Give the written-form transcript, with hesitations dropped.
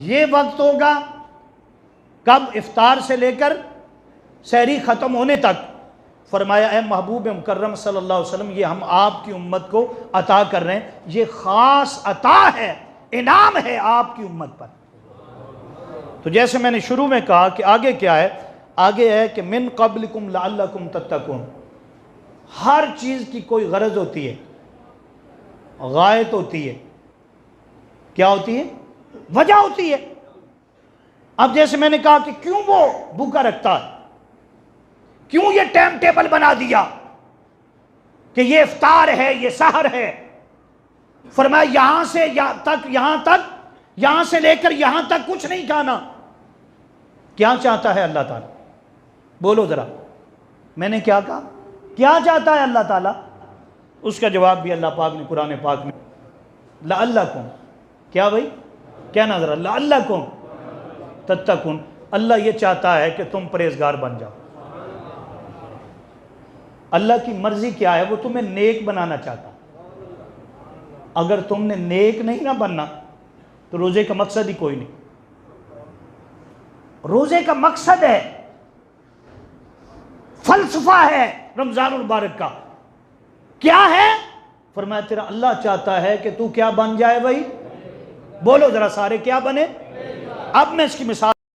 یہ وقت ہوگا کب؟ افطار سے لے کر سحری ختم ہونے تک۔ فرمایا اے محبوب مکرم صلی اللہ علیہ وسلم، یہ ہم آپ کی امت کو عطا کر رہے ہیں، یہ خاص عطا ہے، انعام ہے آپ کی امت پر۔ تو جیسے میں نے شروع میں کہا کہ آگے کیا ہے؟ آگے ہے کہ من قبلکم لعلکم تتقون۔ ہر چیز کی کوئی غرض ہوتی ہے، غایت ہوتی ہے، کیا ہوتی ہے؟ وجہ ہوتی ہے۔ اب جیسے میں نے کہا کہ کیوں وہ بھوکا رکھتا ہے، کیوں یہ ٹائم ٹیبل بنا دیا کہ یہ افطار ہے، یہ سحر ہے؟ فرمایا یہاں سے یہاں سے لے کر یہاں تک کچھ نہیں کھانا۔ کیا چاہتا ہے اللہ تعالیٰ؟ بولو ذرا، میں نے کیا کہا؟ کیا چاہتا ہے اللہ تعالیٰ؟ اس کا جواب بھی اللہ پاک نے قرآن پاک میں، لعلکم، کیا بھائی کہنا ذرا، لعلکم تتقون۔ اللہ یہ چاہتا ہے کہ تم پرہیزگار بن جاؤ۔ اللہ کی مرضی کیا ہے؟ وہ تمہیں نیک بنانا چاہتا۔ اگر تم نے نیک نہیں نہ بننا تو روزے کا مقصد ہی کوئی نہیں۔ روزے کا مقصد ہے، فلسفہ ہے رمضان المبارک کا۔ کیا ہے؟ فرمایا تیرا اللہ چاہتا ہے کہ تو کیا بن جائے بھائی؟ بولو ذرا سارے، کیا بنے؟ اب میں اس کی مثال